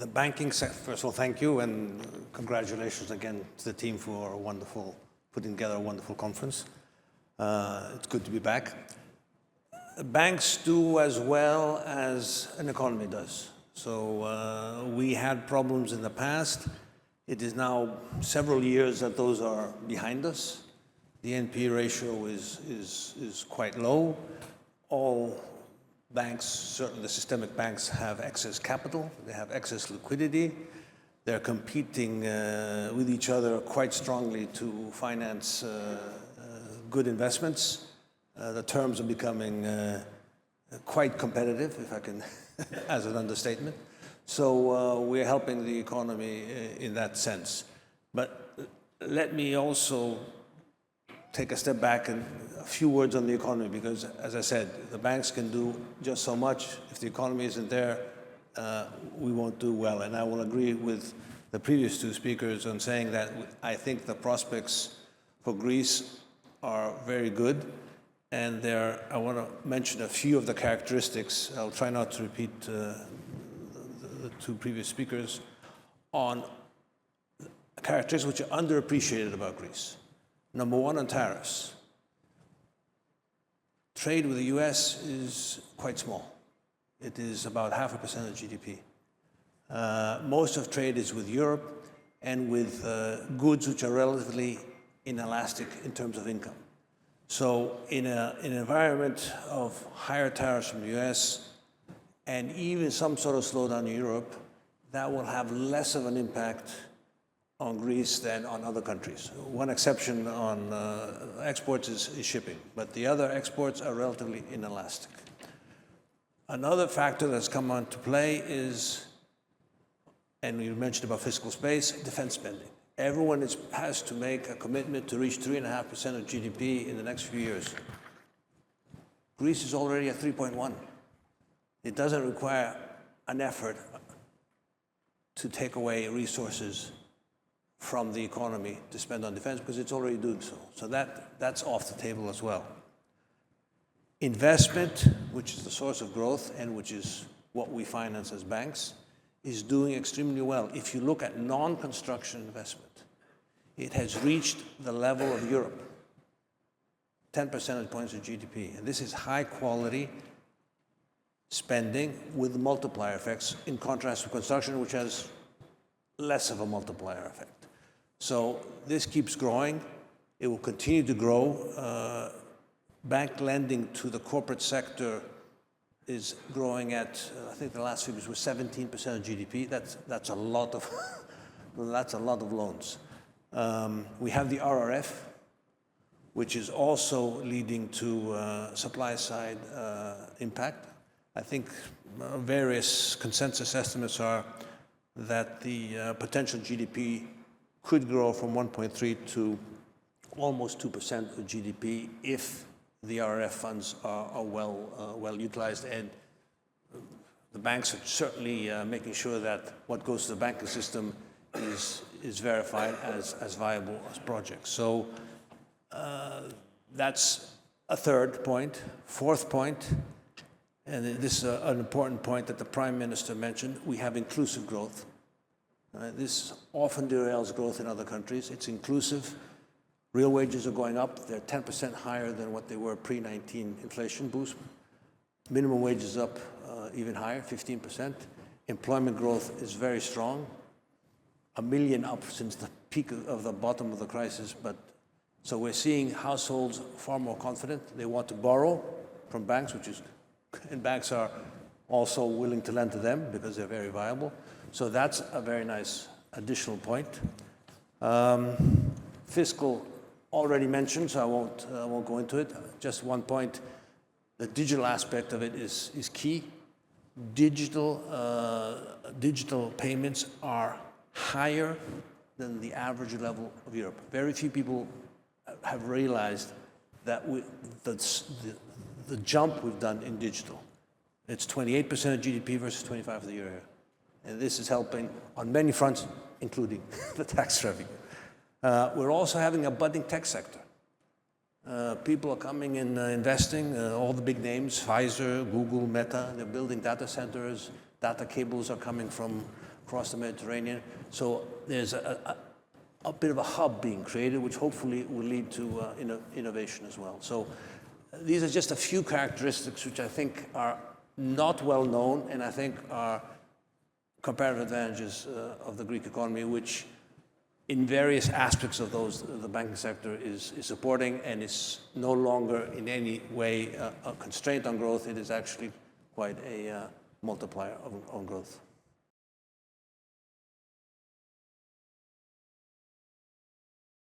The banking sector, first of all, thank you, and congratulations again to the team for putting together a wonderful conference. It's good to be back. Banks do as well as an economy does. So we had problems in the past. It is now several years that those are behind us. The NPE ratio is quite low. All banks, certainly the systemic banks, have excess capital. They have excess liquidity. They're competing with each other quite strongly to finance good investments. The terms are becoming quite competitive, if I can, as an understatement. So we're helping the economy in that sense. But let me also take a step back and a few words on the economy, because, as I said, the banks can do just so much. If the economy isn't there, we won't do well. And I will agree with the previous two speakers on saying that I think the prospects for Greece are very good. And I want to mention a few of the characteristics. I'll try not to repeat the two previous speakers on characteristics which are underappreciated about Greece. Number one, on tariffs. Trade with the US is quite small. It is about 0.5% of GDP. Most of trade is with Europe and with goods which are relatively inelastic in terms of income. So in an environment of higher tariffs from the US and even some sort of slowdown in Europe, that will have less of an impact on Greece than on other countries. One exception on exports is shipping, but the other exports are relatively inelastic. Another factor that's come into play is, and we mentioned about fiscal space, defense spending. Everyone has to make a commitment to reach 3.5% of GDP in the next few years. Greece is already at 3.1. It doesn't require an effort to take away resources from the economy to spend on defense, because it's already doing so. So that's off the table as well. Investment, which is the source of growth and which is what we finance as banks, is doing extremely well. If you look at non-construction investment, it has reached the level of Europe, 10 percentage points of GDP. And this is high quality spending with multiplier effects, in contrast to construction, which has less of a multiplier effect. So this keeps growing. It will continue to grow. Bank lending to the corporate sector is growing at, I think the last figures were 17% of GDP. That's a lot of that's a lot of loans. We have the RRF, which is also leading to supply side impact. I think various consensus estimates are that the potential GDP could grow from 1.3 to almost 2% of GDP if the RRF funds are well utilized, and the banks are certainly making sure that what goes to the banking system is verified as viable as projects. So that's a third point. Fourth point, and this is an important point that the Prime Minister mentioned, we have inclusive growth. This often derails growth in other countries. It's inclusive. Real wages are going up. They're 10% higher than what they were pre-19 inflation boost. Minimum wage is up even higher, 15%. Employment growth is very strong. 1 million up since the peak of the bottom of the crisis. But so we're seeing households far more confident. They want to borrow from banks, and banks are also willing to lend to them because they're very viable. So that's a very nice additional point. Fiscal, already mentioned, so I won't go into it. Just one point: the digital aspect of it is key. Digital payments are higher than the average level of Europe. Very few people have realized that the jump we've done in digital. It's 28% of GDP versus 25% of the euro. And this is helping on many fronts, including the tax revenue. We're also having a budding tech sector. People are coming and investing, all the big names, Pfizer, Google, Meta, they're building data centers. Data cables are coming from across the Mediterranean. So there's a bit of a hub being created, which hopefully will lead to innovation as well. So these are just a few characteristics which I think are not well known, and I think are comparative advantages of the Greek economy, which in various aspects of those, the banking sector is supporting, and is no longer in any way a constraint on growth. It is actually quite a multiplier on growth.